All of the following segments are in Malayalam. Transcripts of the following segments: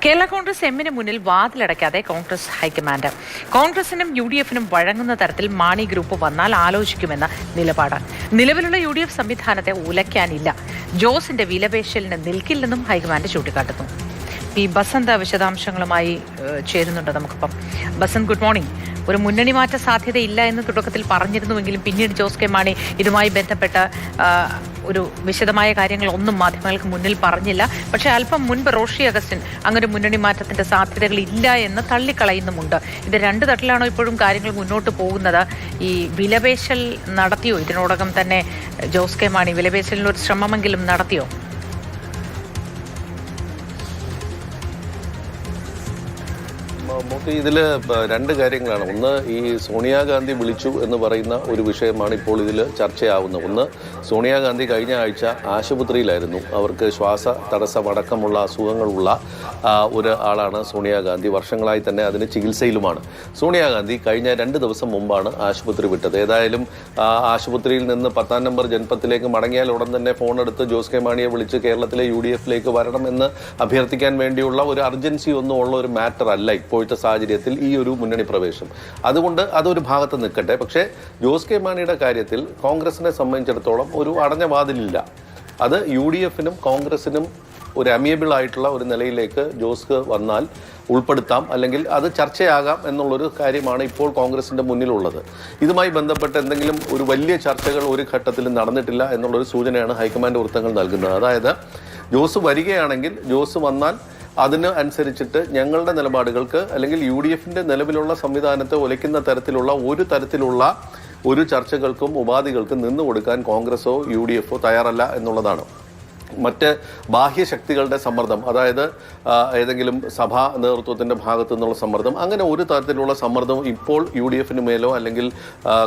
കേരള കോൺഗ്രസ് എമ്മിന് മുന്നിൽ വാതിലടയ്ക്കാതെ കോൺഗ്രസ് ഹൈക്കമാൻഡ്. കോൺഗ്രസിനും UDF-നും വഴങ്ങുന്ന തരത്തിൽ മാണി ഗ്രൂപ്പ് വന്നാൽ ആലോചിക്കുമെന്ന നിലപാട്. നിലവിലുള്ള UDF സംവിധാനത്തെ ഉലയ്ക്കാനില്ല. ജോസിന്റെ വിലപേശലിന് നിൽക്കില്ലെന്നും ഹൈക്കമാൻഡ് ചൂണ്ടിക്കാട്ടുന്നു. പി ബസന്ത് വിശദാംശങ്ങളുമായി ചേരുന്നുണ്ട് നമുക്കിപ്പം. Basant, good morning. ഒരു മുന്നണി മാറ്റ സാധ്യതയില്ല എന്ന് തുടക്കത്തിൽ പറഞ്ഞിരുന്നുവെങ്കിലും പിന്നീട് ജോസ് കെ മാണി ഇതുമായി ബന്ധപ്പെട്ട ഒരു വിശദമായ കാര്യങ്ങളൊന്നും മാധ്യമങ്ങൾക്ക് മുന്നിൽ പറഞ്ഞില്ല. പക്ഷേ അല്പം മുൻപ് റോഷി അഗസ്റ്റിൻ അങ്ങനെ മുന്നണി മാറ്റത്തിന്റെ സാധ്യതകൾ ഇല്ല എന്ന് തള്ളിക്കളയുന്നുമുണ്ട്. ഇത് രണ്ടു തട്ടിലാണോ ഇപ്പോഴും കാര്യങ്ങൾ മുന്നോട്ട് പോകുന്നത്? ഈ വിലപേശൽ നടത്തിയോ? ഇതിനോടകം തന്നെ ജോസ് കെ മാണി വിലപേശലിനൊരു ശ്രമമെങ്കിലും നടത്തിയോ? ഇതിൽ രണ്ട് കാര്യങ്ങളാണ്. ഒന്ന്, ഈ സോണിയാഗാന്ധി വിളിച്ചു എന്ന് പറയുന്ന ഒരു വിഷയമാണ് ഇപ്പോൾ ഇതിൽ ചർച്ചയാവുന്നത്. ഒന്ന്, സോണിയാഗാന്ധി കഴിഞ്ഞ ആഴ്ച ആശുപത്രിയിലായിരുന്നു. അവർക്ക് ശ്വാസ തടസ്സമടക്കമുള്ള അസുഖങ്ങളുള്ള ഒരു ആളാണ് സോണിയാഗാന്ധി. വർഷങ്ങളായി തന്നെ അതിന് ചികിത്സയിലുമാണ്. സോണിയാഗാന്ധി കഴിഞ്ഞ 2 ദിവസം മുമ്പാണ് ആശുപത്രി വിട്ടത്. ഏതായാലും ആശുപത്രിയിൽ നിന്ന് 10-ാം നമ്പർ ജനപത്തിലേക്ക് മടങ്ങിയാൽ ഉടൻ തന്നെ ഫോണെടുത്ത് ജോസ് കെ മാണിയെ വിളിച്ച് കേരളത്തിലെ UDF-ലേക്ക് വരണമെന്ന് അഭ്യർത്ഥിക്കാൻ വേണ്ടിയുള്ള ഒരു അർജൻസി ഒന്നും ഉള്ള ഒരു മാറ്റർ അല്ല ഇപ്പോഴത്തെ സാഹചര്യത്തിൽ ഈ ഒരു മുന്നണി പ്രവേശം. അതുകൊണ്ട് അതൊരു ഭാഗത്ത് നിൽക്കട്ടെ. പക്ഷേ ജോസ് കെ മാണിയുടെ കാര്യത്തിൽ കോൺഗ്രസിനെ സംബന്ധിച്ചിടത്തോളം ഒരു അടഞ്ഞ വാതിലില്ല. അത് UDF-നും കോൺഗ്രസിനും ഒരു അമിയബിൾ ആയിട്ടുള്ള ഒരു നിലയിലേക്ക് ജോസ് വന്നാൽ ഉൾപ്പെടുത്താം, അല്ലെങ്കിൽ അത് ചർച്ചയാകാം എന്നുള്ളൊരു കാര്യമാണ് ഇപ്പോൾ കോൺഗ്രസിന്റെ മുന്നിലുള്ളത്. ഇതുമായി ബന്ധപ്പെട്ട് എന്തെങ്കിലും ഒരു വലിയ ചർച്ചകൾ ഒരു ഘട്ടത്തിലും നടന്നിട്ടില്ല എന്നുള്ളൊരു സൂചനയാണ് ഹൈക്കമാൻഡ് വൃത്തങ്ങൾ നൽകുന്നത്. അതായത് ജോസ് വരികയാണെങ്കിൽ, ജോസ് വന്നാൽ അതിന് അനുസരിച്ചിട്ട് ഞങ്ങളുടെ നിലപാടുകൾക്ക് അല്ലെങ്കിൽ UDF-ന്റെ നിലവിലുള്ള സംവിധാനത്തെ ഉലയ്ക്കുന്ന തരത്തിലുള്ള ഒരു ചർച്ചകൾക്കും ഉപാധികൾക്കും നിന്നു കൊടുക്കാൻ കോൺഗ്രസോ UDF-ഓ തയ്യാറല്ല എന്നുള്ളതാണ്. മറ്റ് ബാഹ്യശക്തികളുടെ സമ്മർദ്ദം, അതായത് ഏതെങ്കിലും സഭാ നേതൃത്വത്തിന്റെ ഭാഗത്തു നിന്നുള്ള സമ്മർദ്ദം, അങ്ങനെ ഒരു തരത്തിലുള്ള സമ്മർദ്ദവും ഇപ്പോൾ UDF-ന് മേലോ അല്ലെങ്കിൽ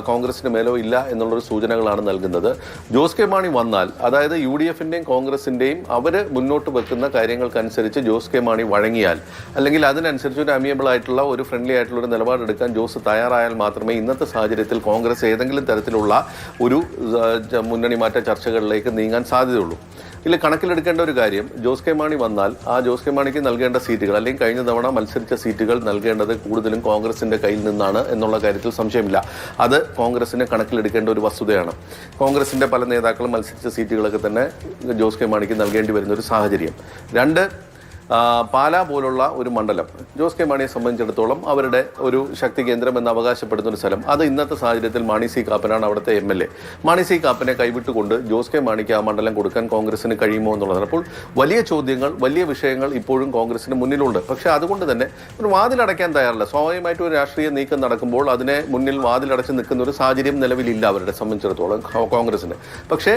കോൺഗ്രസിന് മേലോ ഇല്ല എന്നുള്ളൊരു സൂചനകളാണ് നൽകുന്നത്. ജോസ് കെ മാണി വന്നാൽ, അതായത് UDF-ന്റെയും കോൺഗ്രസിന്റെയും അവർ മുന്നോട്ട് വെക്കുന്ന കാര്യങ്ങൾക്കനുസരിച്ച് ജോസ് കെ മാണി വഴങ്ങിയാൽ, അല്ലെങ്കിൽ അതിനനുസരിച്ച് ഒരു അമിയബിൾ ആയിട്ടുള്ള ഒരു ഫ്രണ്ട്ലി ആയിട്ടുള്ള ഒരു നിലപാടെടുക്കാൻ ജോസ് തയ്യാറായാൽ മാത്രമേ ഇന്നത്തെ സാഹചര്യത്തിൽ കോൺഗ്രസ് ഏതെങ്കിലും തരത്തിലുള്ള ഒരു മുന്നണി മാറ്റ ചർച്ചകളിലേക്ക് നീങ്ങാൻ സാധ്യതയുള്ളൂ. ഇതിൽ കണക്കിലെടുക്കേണ്ട ഒരു കാര്യം, ജോസ് കെ മാണി വന്നാൽ ആ ജോസ് കെ മാണിക്ക് നൽകേണ്ട സീറ്റുകൾ, അല്ലെങ്കിൽ കഴിഞ്ഞ തവണ മത്സരിച്ച സീറ്റുകൾ നൽകേണ്ടത് കൂടുതലും കോൺഗ്രസിന്റെ കയ്യിൽ നിന്നാണ് എന്നുള്ള കാര്യത്തിൽ സംശയമില്ല. അത് കോൺഗ്രസിനെ കണക്കിലെടുക്കേണ്ട ഒരു വസ്തുതയാണ്. കോൺഗ്രസിന്റെ പല നേതാക്കളും മത്സരിച്ച സീറ്റുകളൊക്കെ തന്നെ ജോസ് കെ മാണിക്ക് നൽകേണ്ടി വരുന്ന ഒരു സാഹചര്യം. രണ്ട്, പാലാ പോലുള്ള ഒരു മണ്ഡലം ജോസ് കെ മാണിയെ സംബന്ധിച്ചിടത്തോളം അവരുടെ ഒരു ശക്തി കേന്ദ്രം എന്ന് അവകാശപ്പെടുന്ന ഒരു സ്ഥലം. അത് ഇന്നത്തെ സാഹചര്യത്തിൽ മാണി സി കാപ്പനാണ് അവിടുത്തെ MLA. മാണി സി കാപ്പനെ കൈവിട്ടുകൊണ്ട് ജോസ് കെ മാണിക്ക് ആ മണ്ഡലം കൊടുക്കാൻ കോൺഗ്രസിന് കഴിയുമോ എന്നുള്ളതാണ്. അപ്പോൾ വലിയ ചോദ്യങ്ങൾ, വലിയ വിഷയങ്ങൾ ഇപ്പോഴും കോൺഗ്രസിന് മുന്നിലുണ്ട്. പക്ഷേ അതുകൊണ്ട് തന്നെ ഒരു വാതിലടയ്ക്കാൻ തയ്യാറല്ല. സ്വാഭാവികമായിട്ടും ഒരു രാഷ്ട്രീയ നീക്കം നടക്കുമ്പോൾ അതിനെ മുന്നിൽ വാതിലടച്ച് നിൽക്കുന്ന ഒരു സാഹചര്യം നിലവിലില്ല അവരുടെ സംബന്ധിച്ചിടത്തോളം കോൺഗ്രസിന്. പക്ഷേ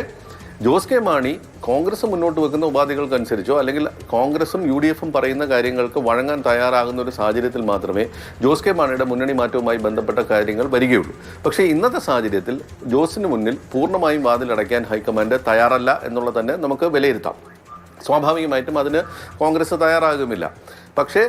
ജോസ് കെ മാണി കോൺഗ്രസ് മുന്നോട്ട് വെക്കുന്ന ഉപാധികൾക്കനുസരിച്ചോ അല്ലെങ്കിൽ കോൺഗ്രസും UDF-ഉം പറയുന്ന കാര്യങ്ങൾക്ക് വഴങ്ങാൻ തയ്യാറാകുന്ന ഒരു സാഹചര്യത്തിൽ മാത്രമേ ജോസ് കെ മാണിയുടെ മുന്നണി മാറ്റവുമായി ബന്ധപ്പെട്ട കാര്യങ്ങൾ വരികയുള്ളൂ. പക്ഷേ ഇന്നത്തെ സാഹചര്യത്തിൽ ജോസിന് മുന്നിൽ പൂർണ്ണമായും വാതിലടയ്ക്കാൻ ഹൈക്കമാൻഡ് തയ്യാറല്ല എന്നുള്ളത് തന്നെ നമുക്ക് വിലയിരുത്താം. സ്വാഭാവികമായിട്ടും അതിന് കോൺഗ്രസ് തയ്യാറാകുമില്ല. പക്ഷേ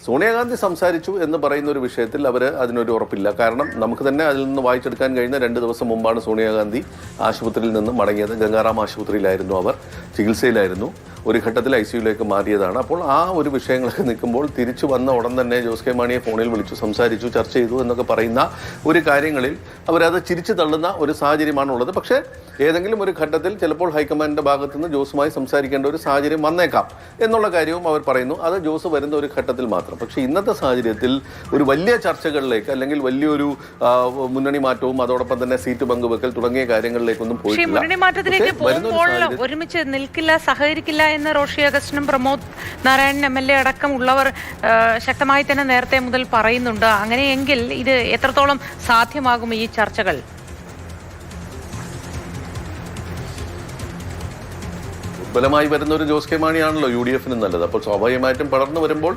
സോണിയാഗാന്ധി സംസാരിച്ചു എന്ന് പറയുന്ന ഒരു വിഷയത്തിൽ അതിനൊരു ഉറപ്പില്ല. കാരണം നമുക്ക് തന്നെ അതിൽ നിന്ന് വായിച്ചെടുക്കാൻ കഴിയുന്ന 2 ദിവസം മുമ്പാണ് സോണിയാഗാന്ധി ആശുപത്രിയിൽ നിന്ന് മടങ്ങിയത്. ഗംഗാറാം ആശുപത്രിയിലായിരുന്നു അവർ, ചികിത്സയിലായിരുന്നു. ഒരു ഘട്ടത്തിൽ ICU-ലേക്ക് മാറിയതാണ്. അപ്പോൾ ആ ഒരു വിഷയങ്ങളൊക്കെ നിൽക്കുമ്പോൾ തിരിച്ചു വന്ന ഉടൻ തന്നെ ജോസ് കെ മാണിയെ ഫോണിൽ വിളിച്ചു, സംസാരിച്ചു, ചർച്ച ചെയ്തു എന്നൊക്കെ പറയുന്ന ഒരു കാര്യങ്ങളിൽ അവരത് ചിരിച്ചു തള്ളുന്ന ഒരു സാഹചര്യമാണുള്ളത്. പക്ഷേ ഏതെങ്കിലും ഒരു ഘട്ടത്തിൽ ചിലപ്പോൾ ഹൈക്കമാൻഡിന്റെ ഭാഗത്തു നിന്ന് ജോസുമായി സംസാരിക്കേണ്ട ഒരു സാഹചര്യം വന്നേക്കാം എന്നുള്ള കാര്യവും അവർ പറയുന്നു. അത് ജോസ് വരുന്ന ഒരു ഘട്ടത്തിൽ മാത്രം. പക്ഷേ ഇന്നത്തെ സാഹചര്യത്തിൽ ഒരു വലിയ ചർച്ചകളിലേക്ക് അല്ലെങ്കിൽ വലിയൊരു മുന്നണി മാറ്റവും അതോടൊപ്പം തന്നെ സീറ്റ് പങ്കുവെക്കൽ തുടങ്ങിയ കാര്യങ്ങളിലേക്കൊന്നും പോയിട്ടില്ല. ഒരുമിച്ച് നിൽക്കില്ല, സഹകരിക്കില്ല എന്ന് റോഷി അഗസ്റ്റിനും പ്രമോദ് നാരായണൻ MLA അടക്കം ഉള്ളവർ ശക്തമായി തന്നെ നേരത്തെ മുതൽ പറയുന്നുണ്ട്. അങ്ങനെയെങ്കിൽ ഇത് എത്രത്തോളം സാധ്യമാകും ഈ ചർച്ചകൾ? ബലമായി വരുന്ന ഒരു ജോസ് കെ മാണിയാണല്ലോ UDF-ന് നല്ലത്. അപ്പോൾ സ്വാഭാവികമായിട്ടും പടർന്നു വരുമ്പോൾ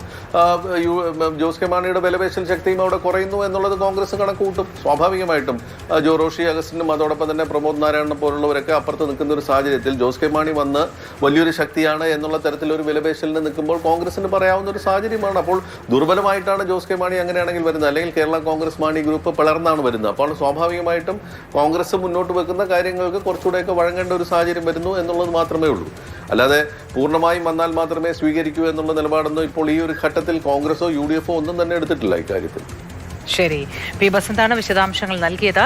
ജോസ് കെ മാണിയുടെ വിലപേശൽ ശക്തിയും അവിടെ കുറയുന്നു എന്നുള്ളത് കോൺഗ്രസ് കണക്ക് കൂട്ടും. സ്വാഭാവികമായിട്ടും ജോ റോഷി അഗസ്റ്റിനും അതോടൊപ്പം തന്നെ പ്രമോദ് നാരായണനെ പോലുള്ളവരൊക്കെ അപ്പുറത്ത് നിൽക്കുന്ന ഒരു സാഹചര്യത്തിൽ ജോസ് കെ മാണി വന്ന് വലിയൊരു ശക്തിയാണ് എന്നുള്ള തരത്തിലൊരു വിലപേശലിന് നിൽക്കുമ്പോൾ കോൺഗ്രസിന് പറയാവുന്ന ഒരു സാഹചര്യമാണ്. അപ്പോൾ ദുർബലമായിട്ടാണ് ജോസ് കെ മാണി അങ്ങനെയാണെങ്കിൽ വരുന്നത്, അല്ലെങ്കിൽ കേരള കോൺഗ്രസ് മാണി ഗ്രൂപ്പ് പിളർന്നാണ് വരുന്നത്. അപ്പോൾ സ്വാഭാവികമായിട്ടും കോൺഗ്രസ് മുന്നോട്ട് വെക്കുന്ന കാര്യങ്ങൾക്ക് കുറച്ചുകൂടെയൊക്കെ വഴങ്ങേണ്ട ഒരു സാഹചര്യം വരുന്നു എന്നുള്ളത് മാത്രമേ ഉള്ളൂ. അല്ലാതെ പൂർണ്ണമായും വന്നാൽ മാത്രമേ സ്വീകരിക്കൂ എന്നുള്ള നിലപാടൊന്നും ഇപ്പോൾ ഈ ഒരു ഘട്ടത്തിൽ കോൺഗ്രസോ UDF ഒന്നും തന്നെ എടുത്തിട്ടില്ല ഇക്കാര്യത്തിൽ. ശരി, പി ബസന്താണ് വിശദാംശങ്ങൾ നൽകിയത്.